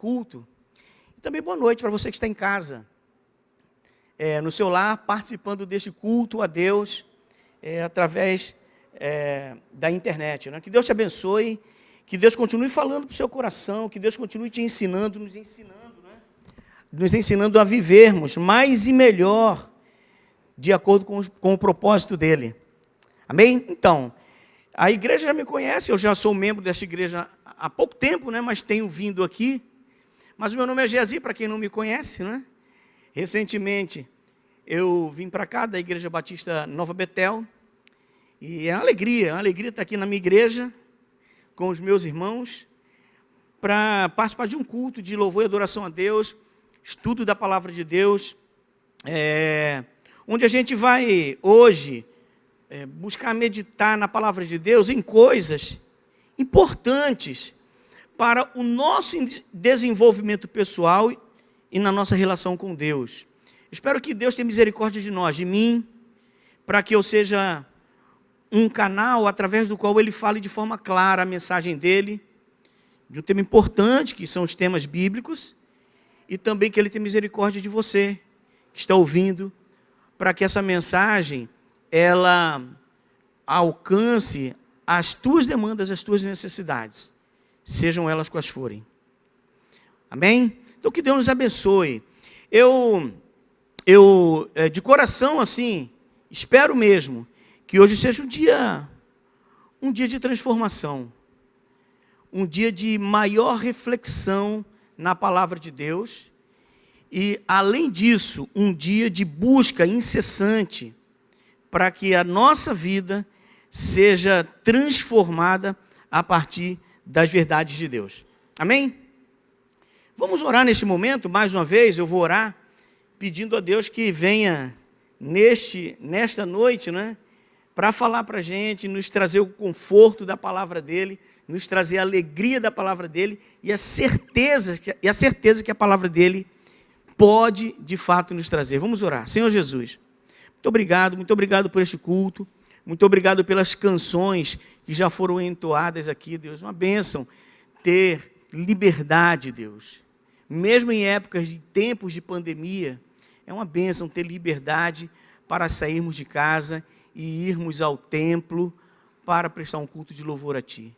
culto. E também boa noite para você que está em casa, no seu lar, participando deste culto a Deus, através da internet. Né? Que Deus te abençoe, que Deus continue falando para o seu coração, que Deus continue te ensinando, nos ensinando a vivermos mais e melhor, de acordo com o propósito dEle. Amém? Então, a igreja já me conhece, eu já sou membro desta igreja há pouco tempo, né, mas tenho vindo aqui. Mas o meu nome é Geazi, para quem não me conhece, né? Recentemente, eu vim para cá, da Igreja Batista Nova Betel, e é uma alegria estar aqui na minha igreja, com os meus irmãos, para participar de um culto de louvor e adoração a Deus, estudo da Palavra de Deus, onde a gente vai hoje buscar meditar na Palavra de Deus em coisas importantes para o nosso desenvolvimento pessoal e na nossa relação com Deus. Espero que Deus tenha misericórdia de nós, de mim, para que eu seja um canal através do qual Ele fale de forma clara a mensagem dEle, de um tema importante, que são os temas bíblicos, e também que Ele tenha misericórdia de você, que está ouvindo, para que essa mensagem, ela alcance as tuas demandas, as tuas necessidades, sejam elas quais forem. Amém? Então, que Deus nos abençoe. Eu de coração, assim, espero mesmo que hoje seja um dia de transformação, um dia de maior reflexão na palavra de Deus e, além disso, um dia de busca incessante para que a nossa vida seja transformada a partir das verdades de Deus. Amém? Vamos orar neste momento, mais uma vez, eu vou orar, pedindo a Deus que venha nesta noite, né, para falar para a gente, nos trazer o conforto da palavra dEle, nos trazer a alegria da palavra dEle e a certeza que a palavra dEle pode, de fato, nos trazer. Vamos orar. Senhor Jesus, muito obrigado por este culto, muito obrigado pelas canções que já foram entoadas aqui, Deus. Uma bênção ter liberdade, Deus. Mesmo em épocas de tempos de pandemia, é uma bênção ter liberdade para sairmos de casa e irmos ao templo para prestar um culto de louvor a Ti.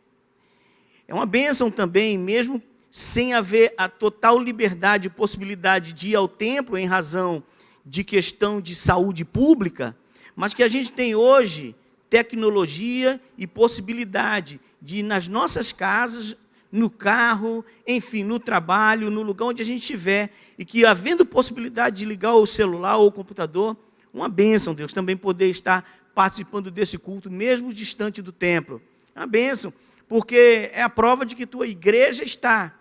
É uma bênção também, mesmo sem haver a total liberdade e possibilidade de ir ao templo em razão de questão de saúde pública, mas que a gente tem hoje tecnologia e possibilidade de ir nas nossas casas, no carro, enfim, no trabalho, no lugar onde a gente estiver, e que havendo possibilidade de ligar o celular ou o computador, uma bênção, Deus, também poder estar participando desse culto, mesmo distante do templo. É uma bênção, porque é a prova de que tua igreja está,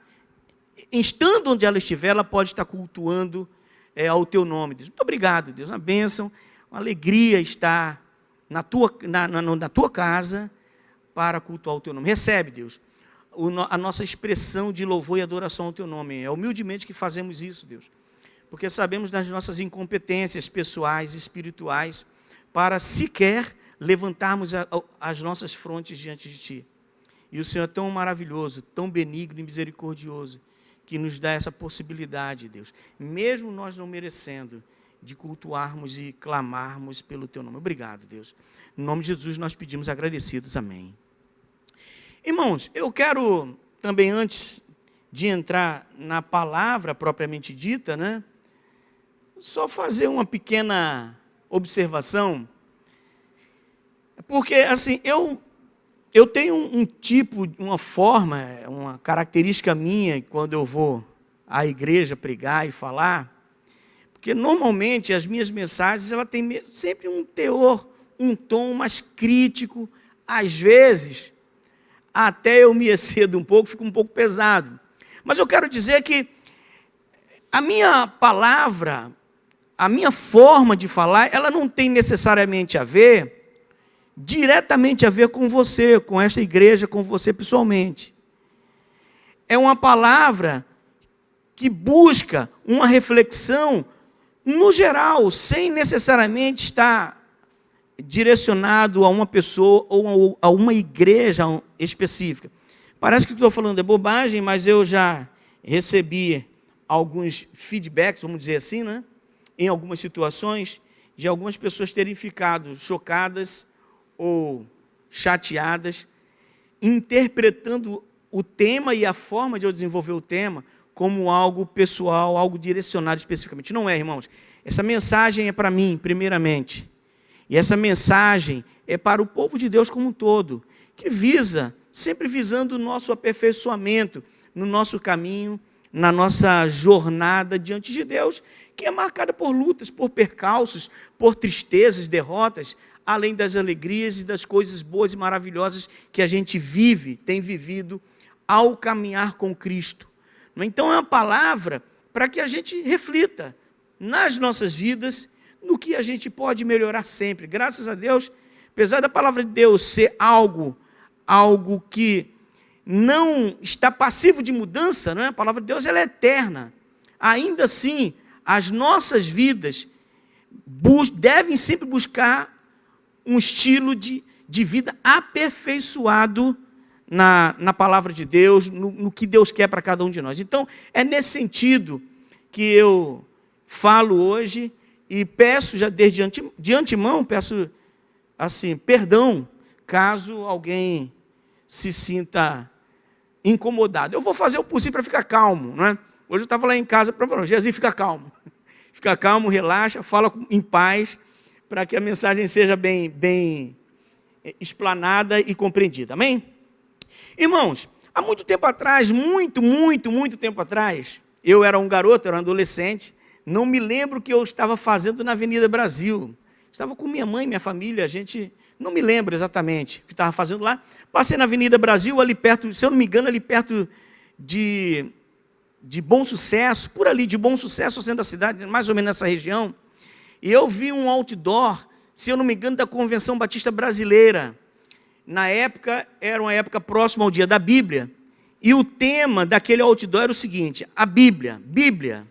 estando onde ela estiver, ela pode estar cultuando ao teu nome, Deus. Muito obrigado, Deus, uma bênção, uma alegria estar na tua casa para cultuar o teu nome. Recebe, Deus, a nossa expressão de louvor e adoração ao teu nome. É humildemente que fazemos isso, Deus, porque sabemos das nossas incompetências pessoais e espirituais para sequer levantarmos as nossas frontes diante de Ti. E o Senhor é tão maravilhoso, tão benigno e misericordioso, que nos dá essa possibilidade, Deus, mesmo nós não merecendo, de cultuarmos e clamarmos pelo Teu nome. Obrigado, Deus. Em nome de Jesus nós pedimos agradecidos. Amém. Irmãos, eu quero também, antes de entrar na palavra propriamente dita, né, só fazer uma pequena observação, porque, assim, eu tenho um tipo, uma forma, uma característica minha, quando eu vou à igreja pregar e falar, porque normalmente as minhas mensagens, ela tem sempre um teor, um tom mais crítico, às vezes, até eu me excedo um pouco, fica um pouco pesado. Mas eu quero dizer que a minha palavra, a minha forma de falar, ela não tem necessariamente diretamente a ver com você, com esta igreja, com você pessoalmente. É uma palavra que busca uma reflexão no geral, sem necessariamente estar direcionado a uma pessoa ou a uma igreja específica. Parece que o que estou falando é bobagem, mas eu já recebi alguns feedbacks, vamos dizer assim, né? Em algumas situações, de algumas pessoas terem ficado chocadas ou chateadas, interpretando o tema e a forma de eu desenvolver o tema como algo pessoal, algo direcionado especificamente. Não é, irmãos. Essa mensagem é para mim, primeiramente. E essa mensagem é para o povo de Deus como um todo, que visa, sempre visando o nosso aperfeiçoamento no nosso caminho, na nossa jornada diante de Deus, que é marcada por lutas, por percalços, por tristezas, derrotas, além das alegrias e das coisas boas e maravilhosas que a gente vive, tem vivido ao caminhar com Cristo. Então é uma palavra para que a gente reflita nas nossas vidas, no que a gente pode melhorar sempre. Graças a Deus, apesar da palavra de Deus ser algo que não está passivo de mudança, não é? A palavra de Deus ela é eterna. Ainda assim, as nossas vidas devem sempre buscar um estilo de vida aperfeiçoado na palavra de Deus, no que Deus quer para cada um de nós. Então, é nesse sentido que eu falo hoje e peço já de antemão, peço assim, perdão, caso alguém se sinta incomodado. Eu vou fazer o possível para ficar calmo, não é? Hoje eu estava lá em casa para falar, Jesus, fica calmo. Fica calmo, relaxa, fala em paz, para que a mensagem seja bem explanada e compreendida. Amém? Irmãos, há muito tempo atrás, muito tempo atrás, eu era um garoto, era um adolescente, não me lembro o que eu estava fazendo na Avenida Brasil. Estava com minha mãe, minha família, a gente... Não me lembro exatamente o que estava fazendo lá. Passei na Avenida Brasil, ali perto, se eu não me engano, ali perto de Bom Sucesso, por ali, de Bom Sucesso, ao centro da cidade, mais ou menos nessa região. E eu vi um outdoor, se eu não me engano, da Convenção Batista Brasileira. Na época, era uma época próxima ao dia da Bíblia. E o tema daquele outdoor era o seguinte: a Bíblia,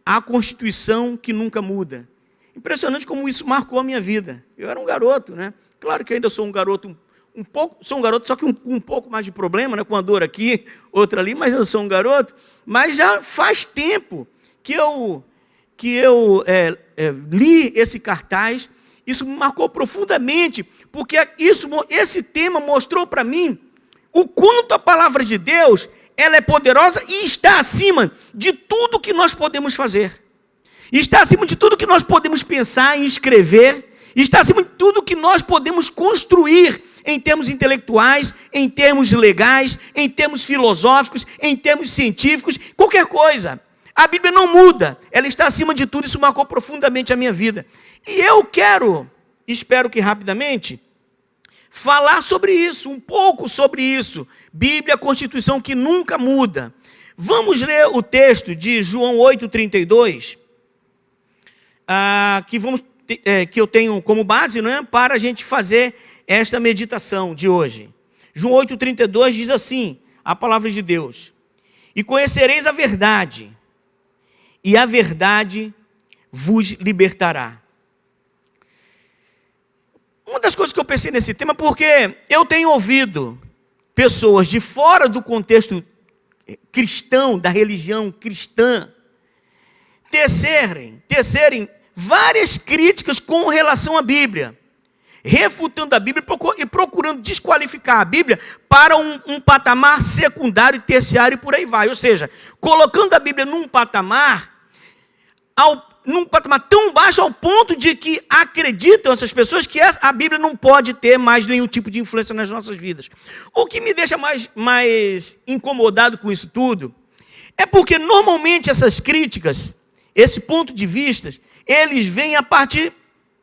a Constituição que nunca muda. Impressionante como isso marcou a minha vida. Eu era um garoto, né? Claro que ainda sou um garoto, sou um garoto, só que um pouco mais de problema, né? Com uma dor aqui, outra ali, mas eu sou um garoto. Mas já faz tempo que eu li esse cartaz. Isso me marcou profundamente, porque esse tema mostrou para mim o quanto a palavra de Deus ela é poderosa e está acima de tudo que nós podemos fazer. Está acima de tudo que nós podemos pensar e escrever. Está acima de tudo que nós podemos construir em termos intelectuais, em termos legais, em termos filosóficos, em termos científicos, qualquer coisa. A Bíblia não muda, ela está acima de tudo, isso marcou profundamente a minha vida. E eu espero que rapidamente, falar sobre isso, um pouco sobre isso. Bíblia, Constituição que nunca muda. Vamos ler o texto de João 8,32, que eu tenho como base, não é? Para a gente fazer esta meditação de hoje. João 8,32 diz assim, a palavra de Deus: e conhecereis a verdade, e a verdade vos libertará. Uma das coisas que eu pensei nesse tema, porque eu tenho ouvido pessoas de fora do contexto cristão, da religião cristã, tecerem várias críticas com relação à Bíblia, refutando a Bíblia e procurando desqualificar a Bíblia para um patamar secundário, terciário e por aí vai. Ou seja, colocando a Bíblia num patamar tão baixo ao ponto de que acreditam essas pessoas que a Bíblia não pode ter mais nenhum tipo de influência nas nossas vidas. O que me deixa mais incomodado com isso tudo é porque normalmente essas críticas, esse ponto de vista, eles vêm a partir,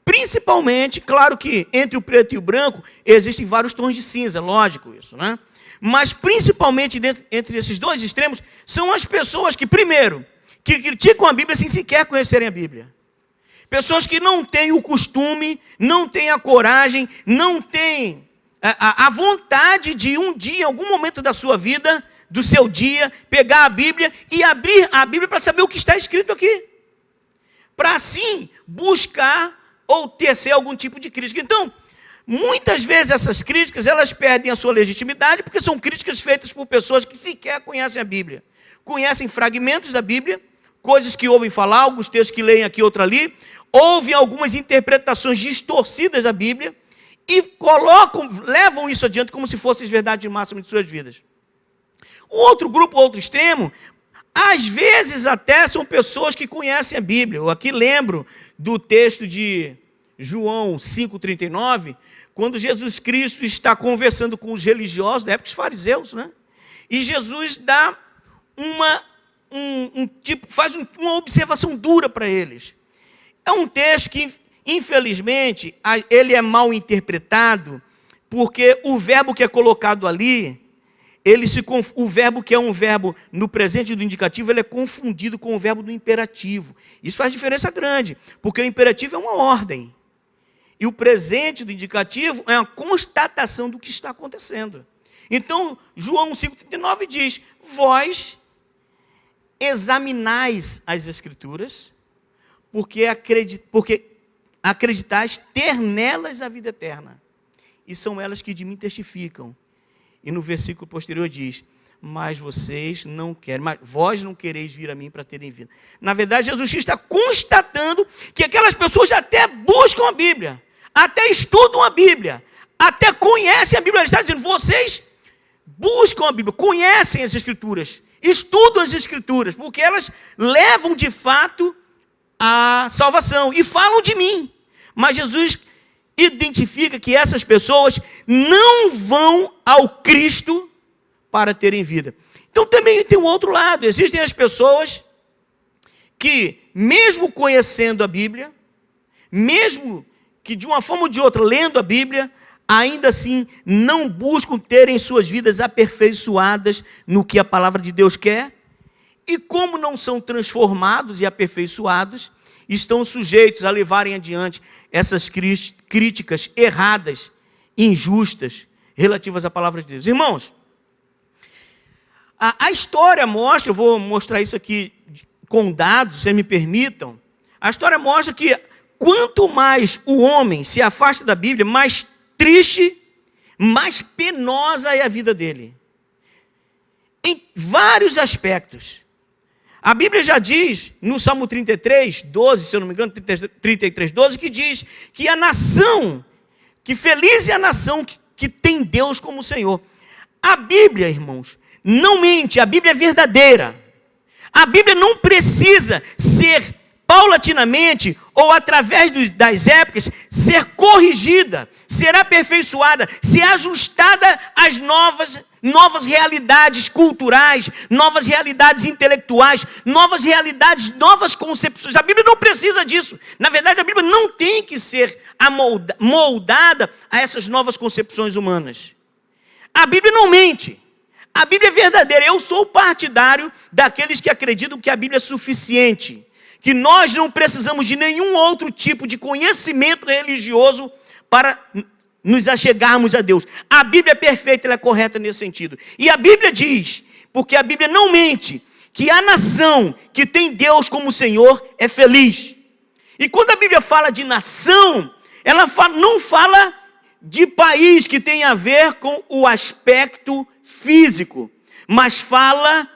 principalmente, claro que entre o preto e o branco existem vários tons de cinza, lógico isso, né? Mas principalmente entre esses dois extremos são as pessoas que, primeiro, que criticam a Bíblia sem sequer conhecerem a Bíblia. Pessoas que não têm o costume, não têm a coragem, não têm a vontade de um dia, em algum momento da sua vida, do seu dia, pegar a Bíblia e abrir a Bíblia para saber o que está escrito aqui. Para assim buscar ou tecer algum tipo de crítica. Então, muitas vezes essas críticas, elas perdem a sua legitimidade porque são críticas feitas por pessoas que sequer conhecem a Bíblia. conhecem fragmentos da Bíblia, coisas que ouvem falar, alguns textos que leem aqui, outro ali, ouvem algumas interpretações distorcidas da Bíblia e levam isso adiante como se fossem as verdades máximas de suas vidas. O outro grupo, outro extremo, às vezes até são pessoas que conhecem a Bíblia. Eu aqui lembro do texto de João 5,39, quando Jesus Cristo está conversando com os religiosos, da época dos fariseus, né? E Jesus dá faz uma observação dura para eles. É um texto que, infelizmente, ele é mal interpretado, porque o verbo que é colocado ali, o verbo que é um verbo no presente do indicativo, ele é confundido com o verbo do imperativo. Isso faz diferença grande, porque o imperativo é uma ordem. E o presente do indicativo é uma constatação do que está acontecendo. Então, João 5,39 diz: vós examinais as Escrituras, porque acreditais ter nelas a vida eterna. E são elas que de mim testificam. E no versículo posterior diz: mas vocês não querem, mas vós não quereis vir a mim para terem vida. Na verdade, Jesus está constatando que aquelas pessoas até buscam a Bíblia, até estudam a Bíblia, até conhecem a Bíblia. Ele está dizendo: vocês buscam a Bíblia, conhecem as Escrituras, estudam as Escrituras, porque elas levam de fato a salvação e falam de mim. Mas Jesus identifica que essas pessoas não vão ao Cristo para terem vida. Então também tem um outro lado. Existem as pessoas que, mesmo conhecendo a Bíblia, mesmo que de uma forma ou de outra lendo a Bíblia, ainda assim não buscam terem suas vidas aperfeiçoadas no que a palavra de Deus quer, e como não são transformados e aperfeiçoados, estão sujeitos a levarem adiante essas críticas erradas, injustas, relativas à palavra de Deus. Irmãos, a história mostra, eu vou mostrar isso aqui com dados, se me permitam, a história mostra que quanto mais o homem se afasta da Bíblia, mais triste, mais penosa é a vida dele. Em vários aspectos. A Bíblia já diz, no Salmo 33, 12, se eu não me engano, 33, 12, que diz que a nação, que feliz é a nação que tem Deus como Senhor. A Bíblia, irmãos, não mente, a Bíblia é verdadeira. A Bíblia não precisa ser paulatinamente ou através das épocas, ser corrigida, ser aperfeiçoada, ser ajustada às novas realidades culturais, novas realidades intelectuais, novas realidades, novas concepções. A Bíblia não precisa disso. Na verdade, a Bíblia não tem que ser moldada a essas novas concepções humanas. A Bíblia não mente. A Bíblia é verdadeira. Eu sou partidário daqueles que acreditam que a Bíblia é suficiente, que nós não precisamos de nenhum outro tipo de conhecimento religioso para nos achegarmos a Deus. A Bíblia é perfeita, ela é correta nesse sentido. E a Bíblia diz, porque a Bíblia não mente, que a nação que tem Deus como Senhor é feliz. E quando a Bíblia fala de nação, ela não fala de país que tem a ver com o aspecto físico, mas fala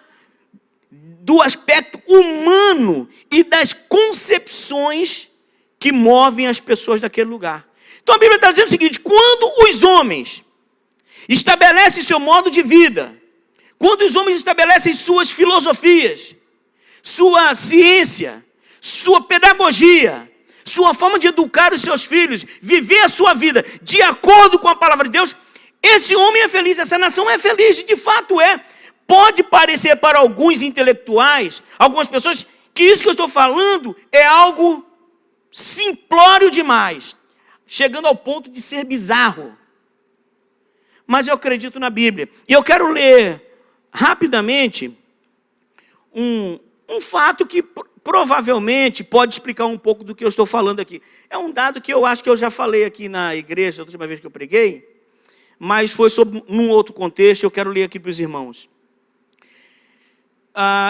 do aspecto humano e das concepções que movem as pessoas daquele lugar. Então a Bíblia está dizendo o seguinte: quando os homens estabelecem seu modo de vida, quando os homens estabelecem suas filosofias, sua ciência, sua pedagogia, sua forma de educar os seus filhos, viver a sua vida de acordo com a palavra de Deus, esse homem é feliz, essa nação é feliz, e de fato é. Pode parecer para alguns intelectuais, algumas pessoas, que isso que eu estou falando é algo simplório demais, chegando ao ponto de ser bizarro. Mas eu acredito na Bíblia. E eu quero ler rapidamente um fato que provavelmente pode explicar um pouco do que eu estou falando aqui. É um dado que eu acho que eu já falei aqui na igreja, a última vez que eu preguei, mas foi num outro contexto. Eu quero ler aqui para os irmãos.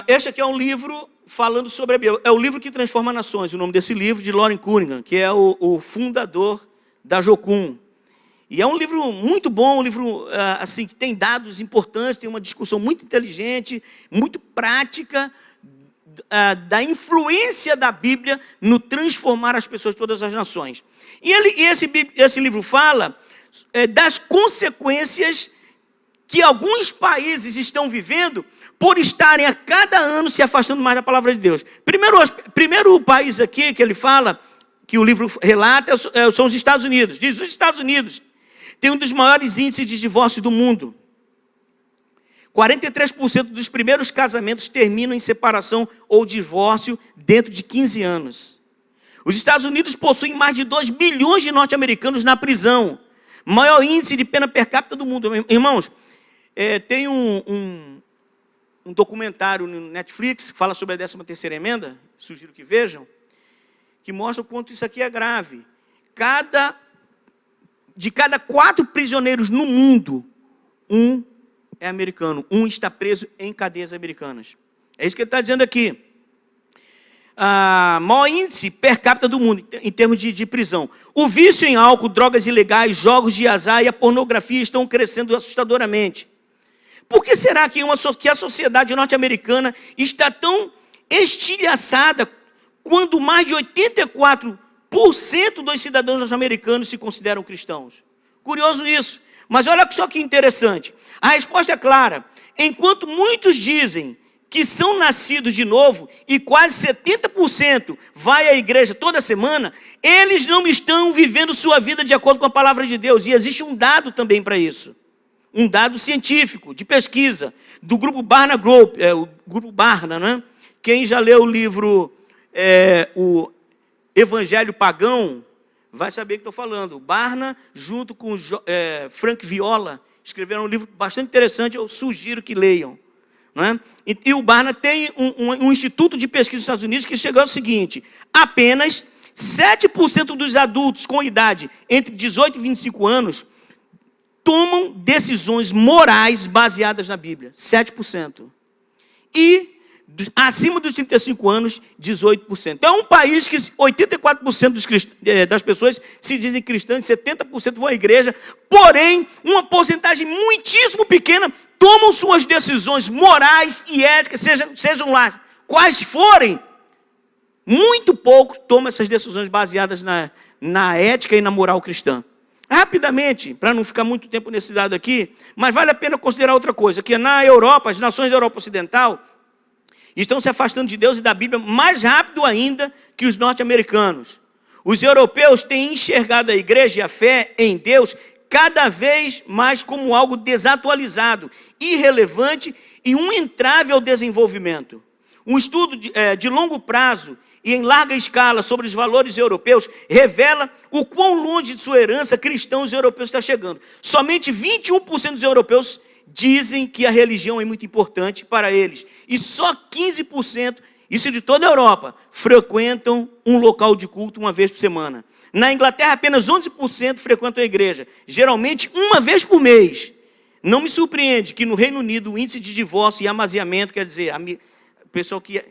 Este aqui é um livro falando sobre a Bíblia. É o livro que transforma nações, o nome desse livro, de Loren Cunningham, que é o fundador da Jocum. E é um livro muito bom, um livro assim, que tem dados importantes, tem uma discussão muito inteligente, muito prática, da influência da Bíblia no transformar as pessoas de todas as nações. E esse livro fala das consequências que alguns países estão vivendo por estarem a cada ano se afastando mais da palavra de Deus. Primeiro país aqui que ele fala, que o livro relata, são os Estados Unidos. Diz, os Estados Unidos têm um dos maiores índices de divórcio do mundo. 43% dos primeiros casamentos terminam em separação ou divórcio dentro de 15 anos. Os Estados Unidos possuem mais de 2 bilhões de norte-americanos na prisão. Maior índice de pena per capita do mundo. Irmãos, tem um documentário no Netflix que fala sobre a 13ª emenda, sugiro que vejam, que mostra o quanto isso aqui é grave. De cada 4 prisioneiros no mundo, um é americano, um está preso em cadeias americanas. É isso que ele está dizendo aqui. Maior índice per capita do mundo, em termos de prisão. O vício em álcool, drogas ilegais, jogos de azar e a pornografia estão crescendo assustadoramente. Por que será que a sociedade norte-americana está tão estilhaçada quando mais de 84% dos cidadãos norte-americanos se consideram cristãos? Curioso isso. Mas olha só que interessante. A resposta é clara. Enquanto muitos dizem que são nascidos de novo e quase 70% vai à igreja toda semana, eles não estão vivendo sua vida de acordo com a palavra de Deus. E existe um dado também para isso. Um dado científico, de pesquisa, do grupo Barna Group, o grupo Barna, né? Quem já leu o livro O Evangelho Pagão, vai saber o que estou falando. Barna, junto com Frank Viola, escreveram um livro bastante interessante, eu sugiro que leiam. Não é? E o Barna tem um instituto de pesquisa nos Estados Unidos que chegou ao seguinte: apenas 7% dos adultos com idade entre 18 e 25 anos tomam decisões morais baseadas na Bíblia. 7%. E acima dos 35 anos, 18%. É um país que 84% das pessoas se dizem cristãs, 70% vão à igreja, porém, uma porcentagem muitíssimo pequena tomam suas decisões morais e éticas, sejam lá quais forem, muito pouco tomam essas decisões baseadas na ética e na moral cristã. Rapidamente, para não ficar muito tempo nesse dado aqui, mas vale a pena considerar outra coisa, que na Europa, as nações da Europa Ocidental estão se afastando de Deus e da Bíblia mais rápido ainda que os norte-americanos. Os europeus têm enxergado a igreja e a fé em Deus cada vez mais como algo desatualizado, irrelevante e um entrave ao desenvolvimento. Um estudo de longo prazo e em larga escala sobre os valores europeus revela o quão longe de sua herança cristã os europeus estão chegando. Somente 21% dos europeus dizem que a religião é muito importante para eles. E só 15%, isso de toda a Europa, frequentam um local de culto uma vez por semana. Na Inglaterra, apenas 11% frequentam a igreja, geralmente uma vez por mês. Não me surpreende que no Reino Unido o índice de divórcio e amaziamento, quer dizer, o pessoal que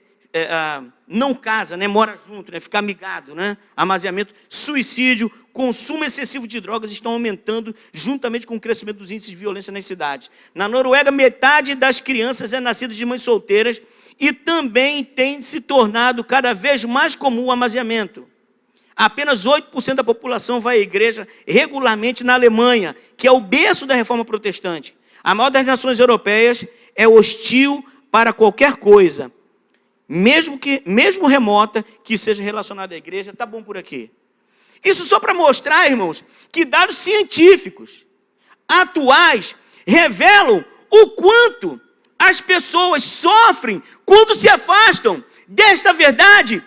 não casa, né, mora junto, né, fica amigado, né, amaziamento, suicídio, consumo excessivo de drogas estão aumentando juntamente com o crescimento dos índices de violência nas cidades. Na Noruega, metade das crianças é nascida de mães solteiras e também tem se tornado cada vez mais comum o amaziamento. Apenas 8% da população vai à igreja regularmente na Alemanha, que é o berço da reforma protestante. A maior das nações europeias é hostil para qualquer coisa, mesmo remota, que seja relacionada à igreja. Está bom por aqui. Isso só para mostrar, irmãos, que dados científicos atuais revelam o quanto as pessoas sofrem quando se afastam desta verdade,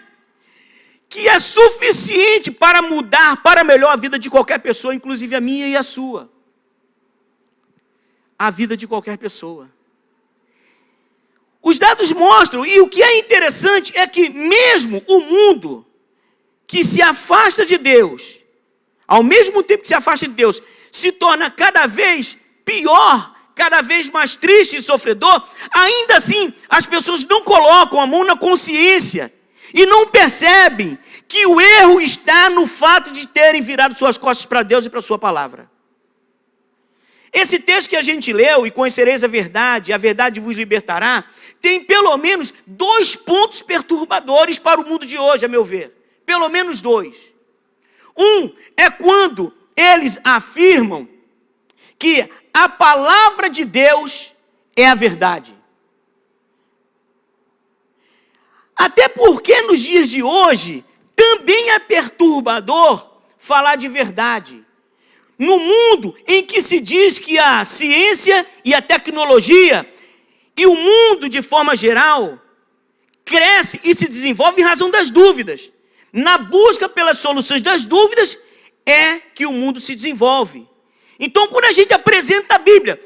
que é suficiente para mudar para melhor a vida de qualquer pessoa, inclusive a minha e a sua. A vida de qualquer pessoa. Os dados mostram, e o que é interessante é que mesmo o mundo que se afasta de Deus, ao mesmo tempo que se afasta de Deus, se torna cada vez pior, cada vez mais triste e sofredor, ainda assim as pessoas não colocam a mão na consciência e não percebem que o erro está no fato de terem virado suas costas para Deus e para a sua palavra. Esse texto que a gente leu, e conhecereis a verdade vos libertará, tem pelo menos 2 pontos perturbadores para o mundo de hoje, a meu ver. Pelo menos 2. Um é quando eles afirmam que a palavra de Deus é a verdade. Até porque nos dias de hoje também é perturbador falar de verdade. No mundo em que se diz que a ciência e a tecnologia e o mundo de forma geral cresce e se desenvolve em razão das dúvidas. Na busca pelas soluções das dúvidas é que o mundo se desenvolve. Então, quando a gente apresenta a Bíblia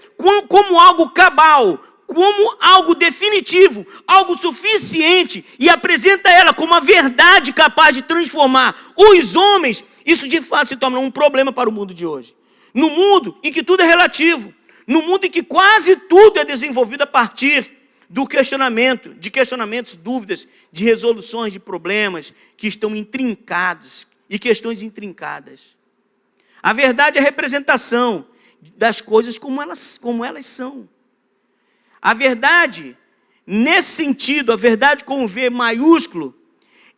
como algo cabal, como algo definitivo, algo suficiente, e apresenta ela como a verdade capaz de transformar os homens, isso de fato se torna um problema para o mundo de hoje. No mundo em que tudo é relativo, no mundo em que quase tudo é desenvolvido a partir do questionamento, de questionamentos, dúvidas, de resoluções de problemas que estão intrincados e questões intrincadas. A verdade é a representação das coisas como elas são. A verdade, nesse sentido, a verdade com V maiúsculo,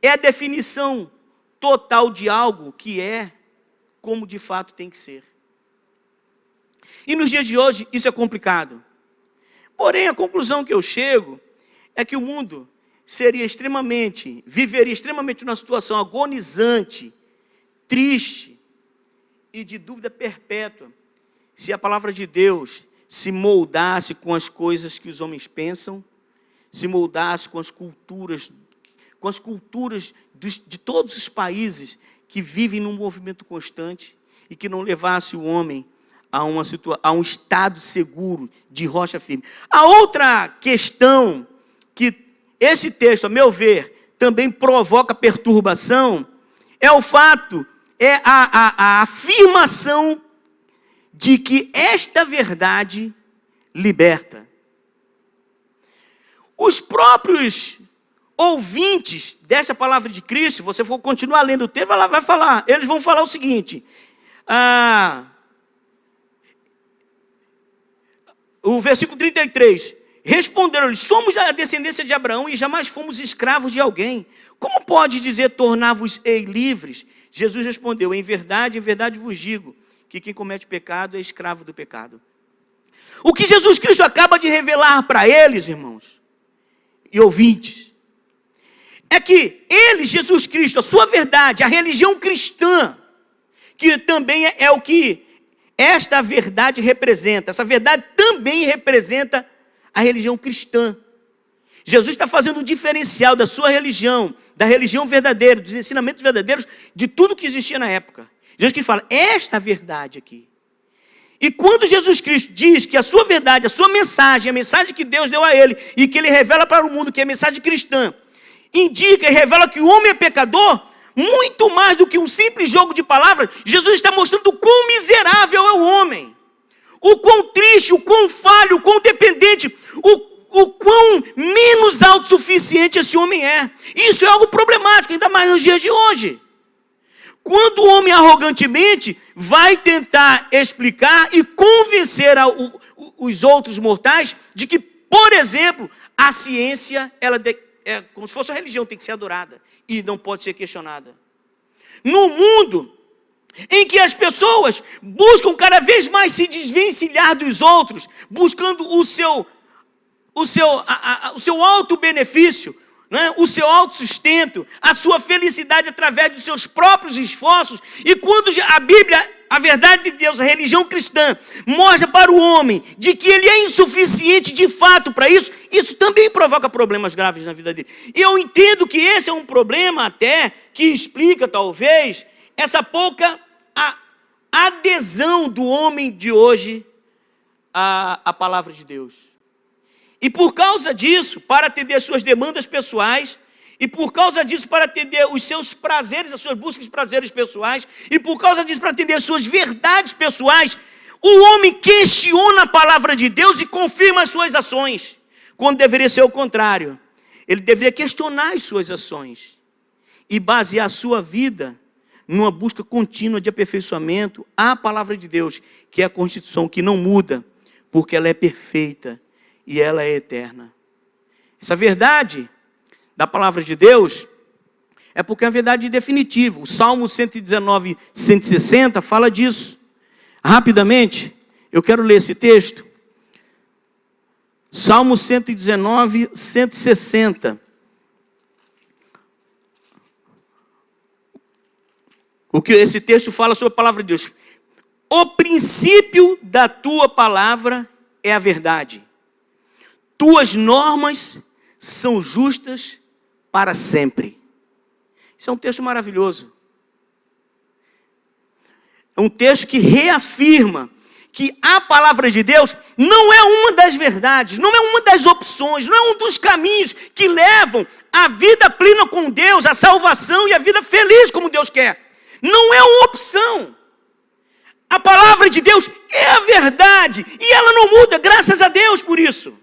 é a definição total de algo que é como de fato tem que ser. E nos dias de hoje isso é complicado. Porém, a conclusão que eu chego é que o mundo viveria extremamente numa situação agonizante, triste e de dúvida perpétua, se a palavra de Deus se moldasse com as coisas que os homens pensam, se moldasse com as culturas de todos os países que vivem num movimento constante e que não levasse o homem a um estado seguro, de rocha firme. A outra questão que esse texto, a meu ver, também provoca perturbação, é o fato, a afirmação de que esta verdade liberta. Os próprios ouvintes dessa palavra de Cristo, se você for continuar lendo o texto, eles vão falar o seguinte, o versículo 33, responderam-lhes, somos a descendência de Abraão e jamais fomos escravos de alguém. Como pode dizer, tornar-vos-ei livres? Jesus respondeu, em verdade vos digo, que quem comete pecado é escravo do pecado. O que Jesus Cristo acaba de revelar para eles, irmãos e ouvintes, é que ele, Jesus Cristo, a sua verdade, a religião cristã, que também é o que esta verdade representa, essa verdade também representa a religião cristã. Jesus está fazendo um diferencial da sua religião, da religião verdadeira, dos ensinamentos verdadeiros, de tudo que existia na época. Jesus que fala, esta verdade aqui. E quando Jesus Cristo diz que a sua verdade, a sua mensagem, a mensagem que Deus deu a ele, e que ele revela para o mundo, que é a mensagem cristã, indica e revela que o homem é pecador, muito mais do que um simples jogo de palavras, Jesus está mostrando o quão miserável é o homem, o quão triste, o quão falho, o quão dependente, o quão menos autossuficiente esse homem é. Isso é algo problemático, ainda mais nos dias de hoje. Quando o homem arrogantemente vai tentar explicar e convencer os outros mortais de que, por exemplo, a ciência é como se fosse uma religião, tem que ser adorada e não pode ser questionada. No mundo em que as pessoas buscam cada vez mais se desvencilhar dos outros, buscando o seu auto-benefício, né? O seu autossustento, a sua felicidade através dos seus próprios esforços. E quando a Bíblia, a verdade de Deus, a religião cristã, mostra para o homem de que ele é insuficiente de fato para isso, isso também provoca problemas graves na vida dele. E eu entendo que esse é um problema até que explica talvez essa pouca adesão do homem de hoje à palavra de Deus. E por causa disso, para atender as suas demandas pessoais, e por causa disso, para atender os seus prazeres, as suas buscas de prazeres pessoais, e por causa disso, para atender as suas verdades pessoais, o homem questiona a palavra de Deus e confirma as suas ações, quando deveria ser o contrário. Ele deveria questionar as suas ações e basear a sua vida numa busca contínua de aperfeiçoamento à palavra de Deus, que é a Constituição que não muda, porque ela é perfeita e ela é eterna. Essa verdade da palavra de Deus é porque é a verdade definitiva. O Salmo 119, 160 fala disso. Rapidamente, eu quero ler esse texto. Salmo 119, 160. O que esse texto fala sobre a palavra de Deus. O princípio da tua palavra é a verdade. Tuas normas são justas para sempre. Isso é um texto maravilhoso. É um texto que reafirma que a palavra de Deus não é uma das verdades, não é uma das opções, não é um dos caminhos que levam à vida plena com Deus, à salvação e à vida feliz como Deus quer. Não é uma opção. A palavra de Deus é a verdade e ela não muda, graças a Deus por isso.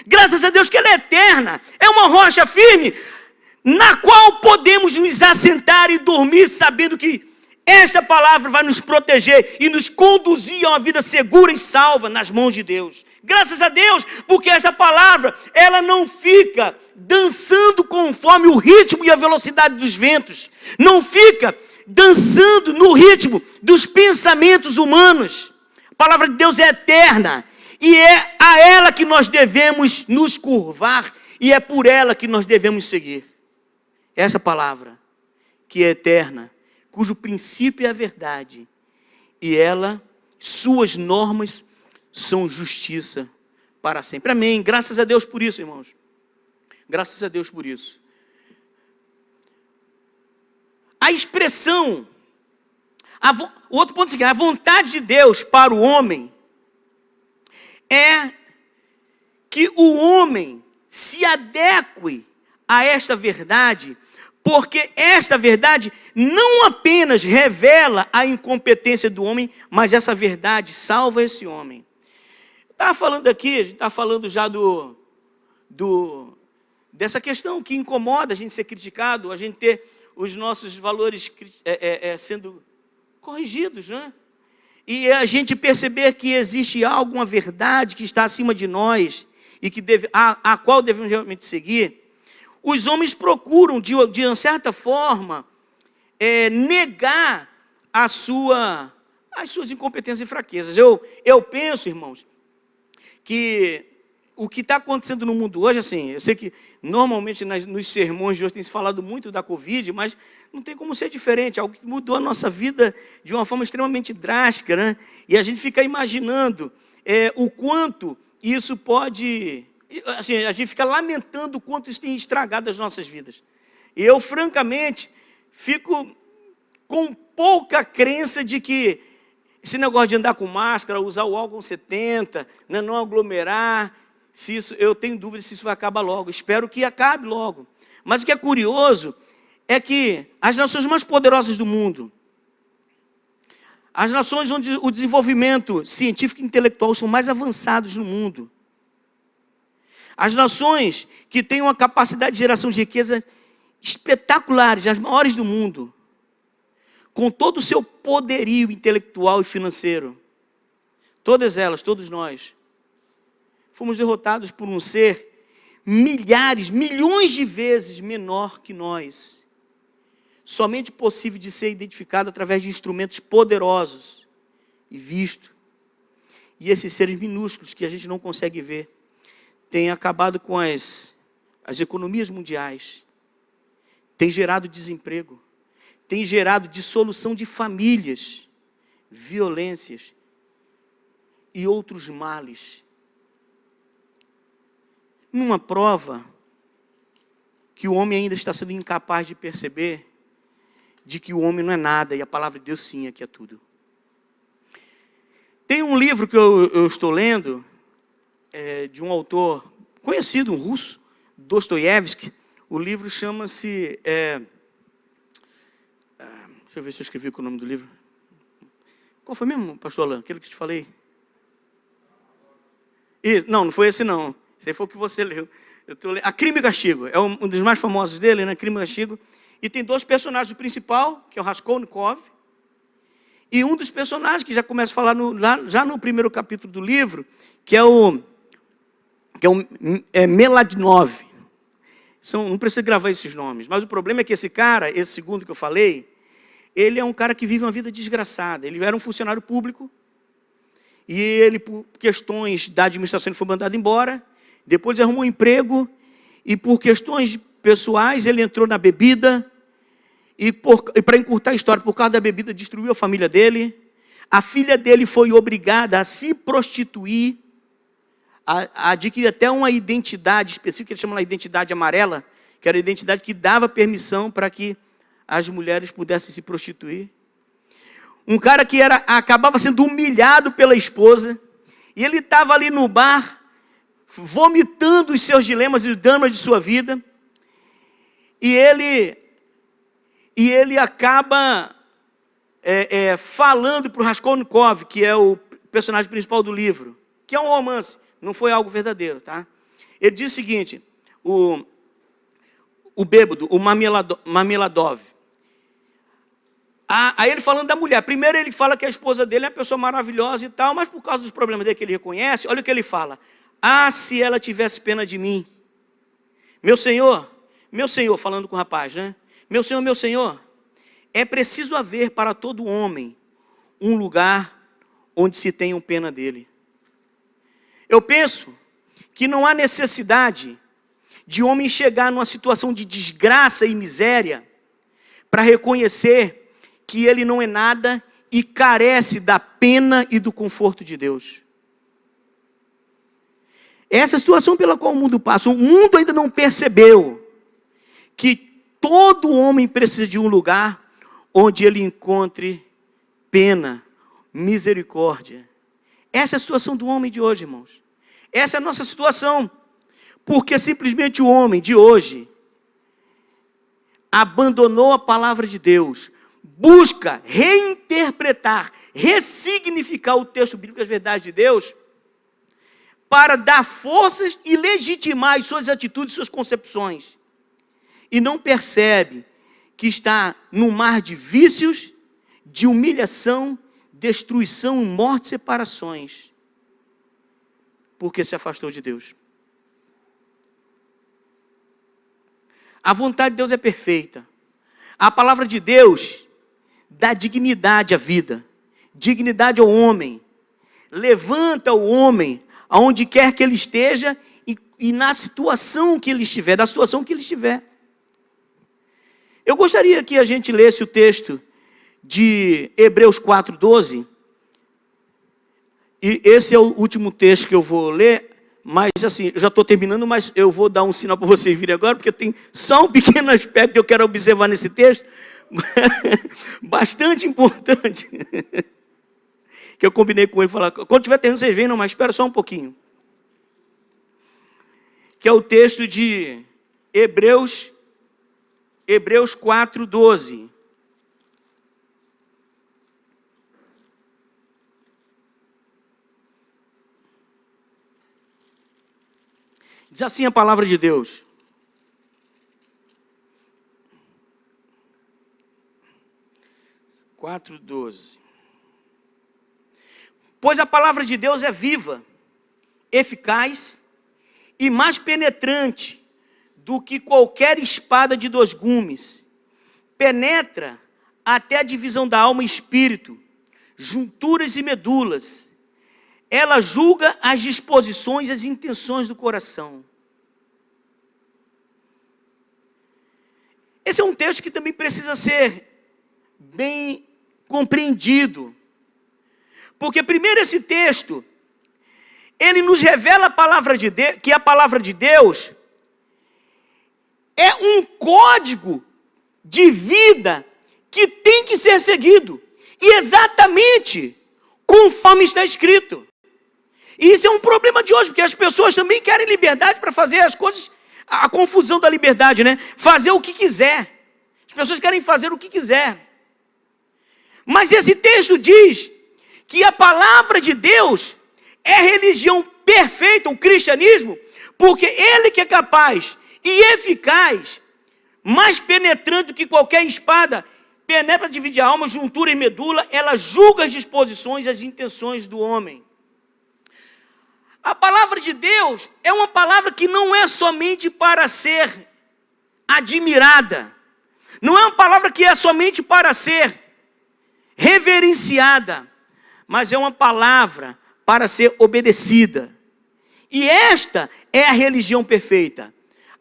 Graças a Deus que ela é eterna, é uma rocha firme, na qual podemos nos assentar e dormir sabendo que esta palavra vai nos proteger e nos conduzir a uma vida segura e salva nas mãos de Deus. Graças a Deus, porque essa palavra, ela não fica dançando conforme o ritmo e a velocidade dos ventos. Não fica dançando no ritmo dos pensamentos humanos. A palavra de Deus é eterna e é a ela que nós devemos nos curvar e é por ela que nós devemos seguir. Essa palavra que é eterna, cujo princípio é a verdade, e ela, suas normas são justiça para sempre. Amém. Graças a Deus por isso, irmãos. Graças a Deus por isso. A expressão, o outro ponto é a vontade de Deus para o homem é que o homem se adeque a esta verdade, porque esta verdade não apenas revela a incompetência do homem, mas essa verdade salva esse homem. Estava falando aqui, a gente está falando já dessa questão que incomoda a gente ser criticado, a gente ter os nossos valores sendo corrigidos, né? E a gente perceber que existe alguma verdade que está acima de nós e que a qual devemos realmente seguir. Os homens procuram, de uma certa forma, negar as suas incompetências e fraquezas. Eu penso, irmãos, que o que está acontecendo no mundo hoje, assim, eu sei que normalmente nos sermões de hoje tem se falado muito da Covid, mas não tem como ser diferente, algo que mudou a nossa vida de uma forma extremamente drástica, né? E a gente fica imaginando o quanto isso pode... Assim, a gente fica lamentando o quanto isso tem estragado as nossas vidas. E eu, francamente, fico com pouca crença de que esse negócio de andar com máscara, usar o álcool 70, né, não aglomerar, eu tenho dúvida se isso vai acabar logo. Espero que acabe logo. Mas o que é curioso é que as nações mais poderosas do mundo, as nações onde o desenvolvimento científico e intelectual são mais avançados no mundo, as nações que têm uma capacidade de geração de riqueza espetaculares, as maiores do mundo, com todo o seu poderio intelectual e financeiro, todas elas, todos nós, fomos derrotados por um ser milhares, milhões de vezes menor que nós, somente possível de ser identificado através de instrumentos poderosos e visto. E esses seres minúsculos que a gente não consegue ver, têm acabado com as economias mundiais, têm gerado desemprego, têm gerado dissolução de famílias, violências e outros males. Numa prova que o homem ainda está sendo incapaz de perceber de que o homem não é nada e a palavra de Deus sim é que é tudo. Tem um livro que eu estou lendo, de um autor conhecido, um russo, Dostoiévski. O livro chama-se... deixa eu ver se eu escrevi com o nome do livro. Qual foi mesmo, pastor Alain? Aquele que te falei? Não foi esse não. Esse foi o que você leu. A Crime e Castigo. É um dos mais famosos dele, né? Crime e Castigo. E tem dois personagens principais, que é o Raskolnikov, e um dos personagens que já começa a falar já no primeiro capítulo do livro, que é o Meladinov. Não precisa gravar esses nomes, mas o problema é que esse cara, esse segundo que eu falei, ele é um cara que vive uma vida desgraçada. Ele era um funcionário público, e ele, por questões da administração, ele foi mandado embora. Depois ele arrumou um emprego, e por questões pessoais, ele entrou na bebida, e para encurtar a história, por causa da bebida, destruiu a família dele. A filha dele foi obrigada a se prostituir, a adquirir até uma identidade específica, que eles chamam de identidade amarela, que era a identidade que dava permissão para que as mulheres pudessem se prostituir. Um cara que acabava sendo humilhado pela esposa, e ele estava ali no bar, vomitando os seus dilemas e os dramas de sua vida, e ele acaba falando para o Raskolnikov, que é o personagem principal do livro, que é um romance, não foi algo verdadeiro, tá? Ele diz o seguinte, o bêbado, o Marmeladov. Aí ele falando da mulher, primeiro ele fala que a esposa dele é uma pessoa maravilhosa e tal, mas por causa dos problemas dele que ele reconhece, olha o que ele fala. Ah, se ela tivesse pena de mim. Meu senhor, falando com o rapaz, né? Meu senhor, é preciso haver para todo homem um lugar onde se tenha pena dele. Eu penso que não há necessidade de homem chegar numa situação de desgraça e miséria para reconhecer que ele não é nada e carece da pena e do conforto de Deus. Essa é a situação pela qual o mundo passa. O mundo ainda não percebeu que todo homem precisa de um lugar onde ele encontre pena, misericórdia. Essa é a situação do homem de hoje, irmãos. Essa é a nossa situação. Porque simplesmente o homem de hoje abandonou a palavra de Deus, busca reinterpretar, ressignificar o texto bíblico, as verdades de Deus, para dar forças e legitimar as suas atitudes, suas concepções. E não percebe que está num mar de vícios, de humilhação, destruição, morte e separações, porque se afastou de Deus. A vontade de Deus é perfeita. A palavra de Deus dá dignidade à vida, dignidade ao homem, levanta o homem aonde quer que ele esteja e na situação que ele estiver, da situação que ele estiver. Eu gostaria que a gente lesse o texto de Hebreus 4:12, e esse é o último texto que eu vou ler, mas assim, eu já estou terminando, mas eu vou dar um sinal para vocês virem agora, porque tem só um pequeno aspecto que eu quero observar nesse texto, bastante importante, que eu combinei com ele, falar, quando tiver terminando vocês veem, não, mas espera só um pouquinho, que é o texto de Hebreus 4:12. Diz assim a palavra de Deus. Pois a palavra de Deus é viva, eficaz e mais penetrante do que qualquer espada de 2 gumes. Penetra até a divisão da alma e espírito, junturas e medulas. Ela julga as disposições e as intenções do coração. Esse é um texto que também precisa ser bem compreendido. Porque primeiro esse texto, ele nos revela a palavra de Deus, que a palavra de Deus é um código de vida que tem que ser seguido. E exatamente conforme está escrito. E isso é um problema de hoje, porque as pessoas também querem liberdade para fazer as coisas, a confusão da liberdade, né? Fazer o que quiser. As pessoas querem fazer o que quiser. Mas esse texto diz que a palavra de Deus é a religião perfeita, o cristianismo, porque ele que é capaz e eficaz, mais penetrante do que qualquer espada, penetra, divide a alma, juntura e medula, ela julga as disposições e as intenções do homem. A palavra de Deus é uma palavra que não é somente para ser admirada, não é uma palavra que é somente para ser reverenciada, mas é uma palavra para ser obedecida. E esta é a religião perfeita,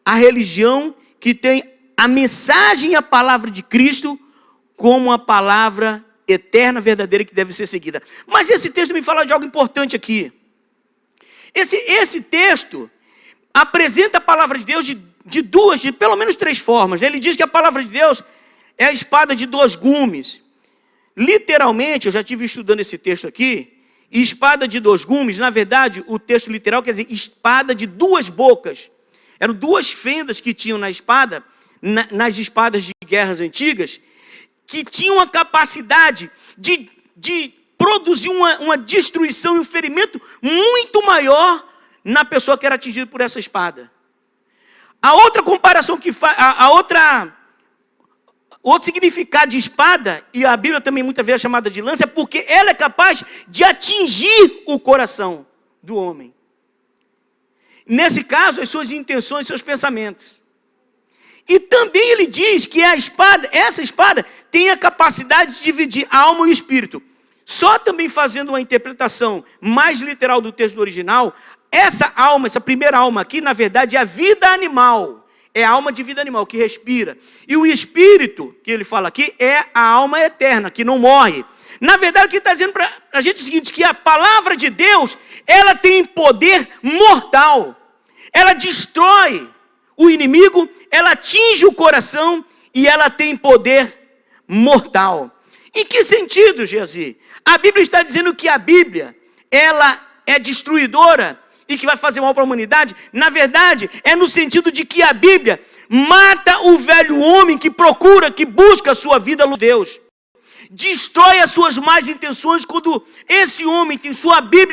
a religião que tem a mensagem e a palavra de Cristo como uma palavra eterna, verdadeira, que deve ser seguida. Mas esse texto me fala de algo importante aqui. Esse texto apresenta a palavra de Deus de pelo menos 3 formas. Ele diz que a palavra de Deus é a espada de 2 gumes. Literalmente, eu já estive estudando esse texto aqui, e espada de 2 gumes, na verdade, o texto literal quer dizer espada de 2 bocas. Eram 2 fendas que tinham na espada, nas espadas de guerras antigas, que tinham a capacidade de produzir uma destruição e um ferimento muito maior na pessoa que era atingida por essa espada. A outra comparação que faz, outro significado de espada, e a Bíblia também muitas vezes é chamada de lança, é porque ela é capaz de atingir o coração do homem. Nesse caso, as suas intenções, seus pensamentos. E também ele diz que essa espada tem a capacidade de dividir a alma e o espírito. Só também fazendo uma interpretação mais literal do texto original, essa primeira alma aqui, na verdade, é a vida animal. É a alma de vida animal, que respira. E o espírito, que ele fala aqui, é a alma eterna, que não morre. Na verdade, o que ele está dizendo para a gente é o seguinte, que a palavra de Deus, ela tem poder mortal. Ela destrói o inimigo, ela atinge o coração e ela tem poder mortal. Em que sentido, Geazi? A Bíblia está dizendo que a Bíblia, ela é destruidora e que vai fazer mal para a humanidade? Na verdade, é no sentido de que a Bíblia mata o velho homem que procura, que busca a sua vida no Deus. Destrói as suas más intenções quando esse homem tem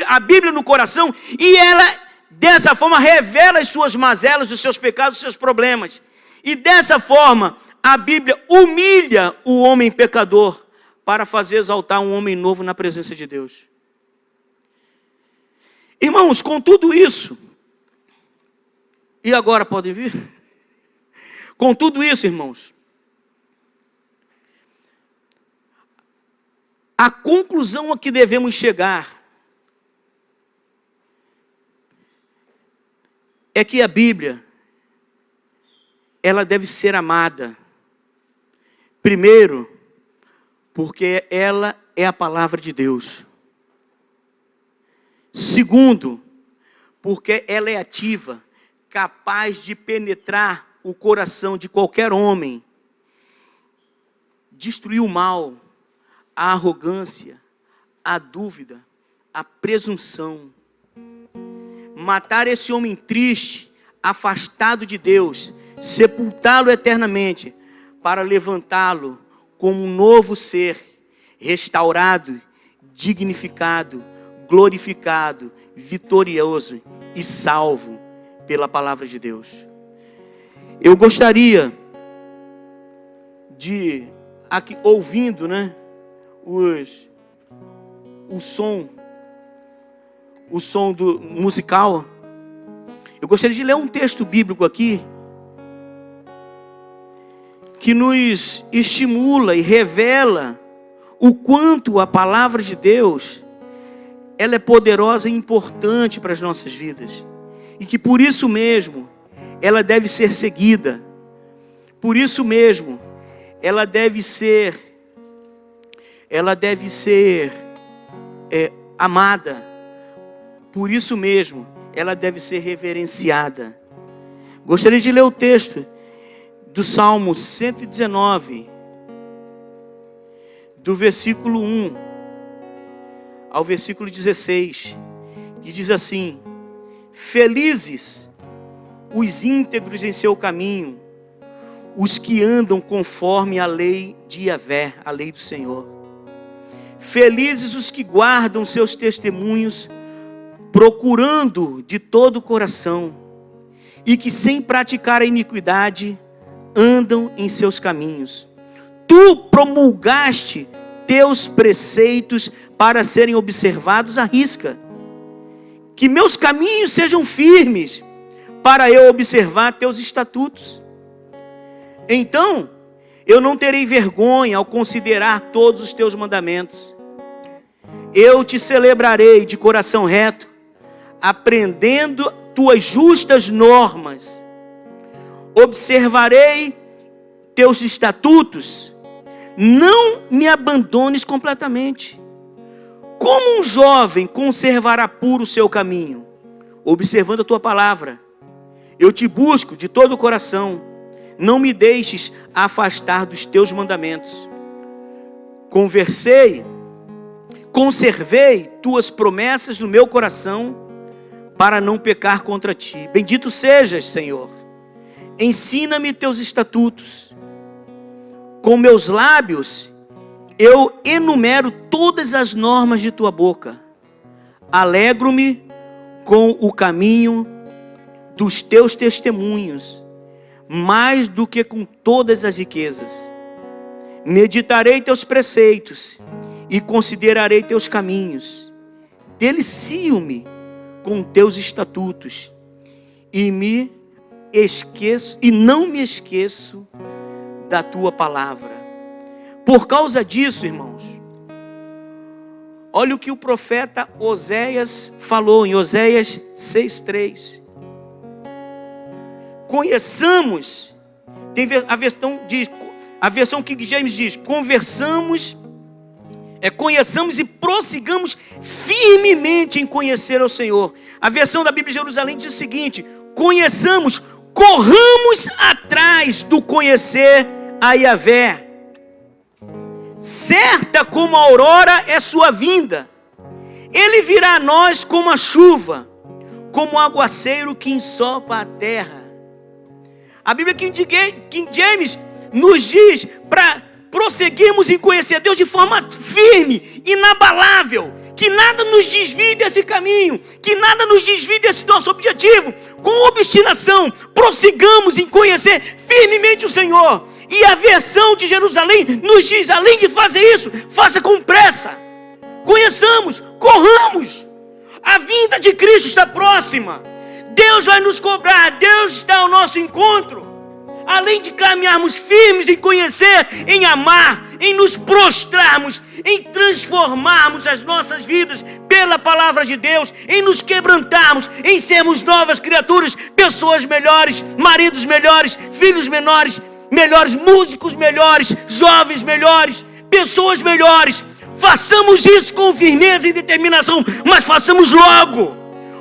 a Bíblia no coração e ela, dessa forma, revela as suas mazelas, os seus pecados, os seus problemas. E dessa forma, a Bíblia humilha o homem pecador para fazer exaltar um homem novo na presença de Deus. Irmãos, com tudo isso, e agora podem vir? Com tudo isso, irmãos, a conclusão a que devemos chegar é que a Bíblia, ela deve ser amada. Primeiro, porque ela é a palavra de Deus. Segundo, porque ela é ativa, capaz de penetrar o coração de qualquer homem, destruir o mal, a arrogância, a dúvida, a presunção, matar esse homem triste, afastado de Deus, sepultá-lo eternamente, para levantá-lo como um novo ser, restaurado, dignificado, glorificado, vitorioso e salvo pela palavra de Deus. Eu gostaria de, aqui ouvindo, o som do musical, eu gostaria de ler um texto bíblico aqui, que nos estimula e revela o quanto a palavra de Deus, ela é poderosa e importante para as nossas vidas. E que por isso mesmo, ela deve ser seguida. Por isso mesmo, ela deve ser amada. Por isso mesmo, ela deve ser reverenciada. Gostaria de ler o texto do Salmo 119, do versículo 1 ao versículo 16, que diz assim: felizes os íntegros em seu caminho, os que andam conforme a lei de Yahvé, a lei do Senhor. Felizes os que guardam seus testemunhos, procurando de todo o coração, e que sem praticar a iniquidade, andam em seus caminhos. Tu promulgaste teus preceitos para serem observados à risca. Que meus caminhos sejam firmes, para eu observar teus estatutos. Então, eu não terei vergonha ao considerar todos os teus mandamentos. Eu te celebrarei de coração reto, aprendendo tuas justas normas. Observarei teus estatutos. Não me abandones completamente. Como um jovem conservará puro o seu caminho? Observando a tua palavra. Eu te busco de todo o coração. Não me deixes afastar dos teus mandamentos. Conservei tuas promessas no meu coração, para não pecar contra ti. Bendito sejas, Senhor. Ensina-me teus estatutos. Com meus lábios, eu enumero todas as normas de tua boca. Alegro-me com o caminho dos teus testemunhos, mais do que com todas as riquezas. Meditarei teus preceitos e considerarei teus caminhos. Delicio-me com teus estatutos e não me esqueço da tua palavra. Por causa disso, irmãos, olha o que o profeta Oséias falou em Oséias 6:3. Conheçamos, tem a versão King James diz, conheçamos e prossigamos firmemente em conhecer ao Senhor. A versão da Bíblia de Jerusalém diz o seguinte: conheçamos, corramos atrás do conhecer a Yahvé. Certa como a aurora é sua vinda. Ele virá a nós como a chuva, como o aguaceiro que ensopa a terra. A Bíblia King James nos diz para prosseguirmos em conhecer a Deus de forma firme, inabalável, que nada nos desvie desse caminho, que nada nos desvie desse nosso objetivo. Com obstinação, prossigamos em conhecer firmemente o Senhor. E a versão de Jerusalém nos diz, além de fazer isso, faça com pressa. Conheçamos, corramos. A vinda de Cristo está próxima. Deus vai nos cobrar, Deus está ao nosso encontro. Além de caminharmos firmes em conhecer, em amar, em nos prostrarmos, em transformarmos as nossas vidas pela palavra de Deus, em nos quebrantarmos, em sermos novas criaturas, pessoas melhores, maridos melhores, filhos melhores, músicos melhores, jovens melhores, pessoas melhores. Façamos isso com firmeza e determinação, mas façamos logo.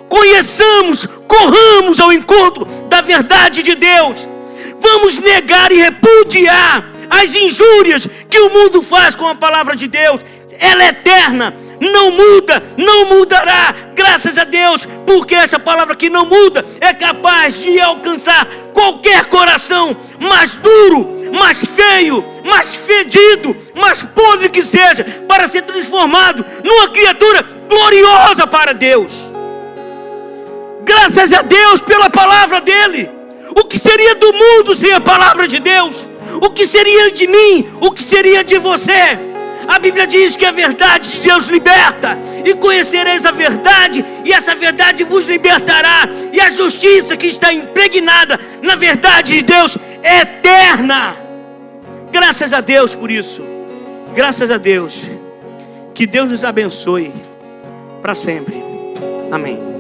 Conheçamos, corramos ao encontro da verdade de Deus. Vamos negar e repudiar as injúrias que o mundo faz com a palavra de Deus. Ela é eterna, não muda, não mudará, graças a Deus, porque essa palavra que não muda é capaz de alcançar qualquer coração, mais duro, mais feio, mais fedido, mais podre que seja, para ser transformado numa criatura gloriosa para Deus. Graças a Deus pela palavra dele. O que seria do mundo sem a palavra de Deus? O que seria de mim? O que seria de você? A Bíblia diz que a verdade de Deus liberta, e conhecereis a verdade, e essa verdade vos libertará, e a justiça que está impregnada na verdade de Deus é eterna. Graças a Deus por isso. Graças a Deus. Que Deus nos abençoe para sempre. Amém.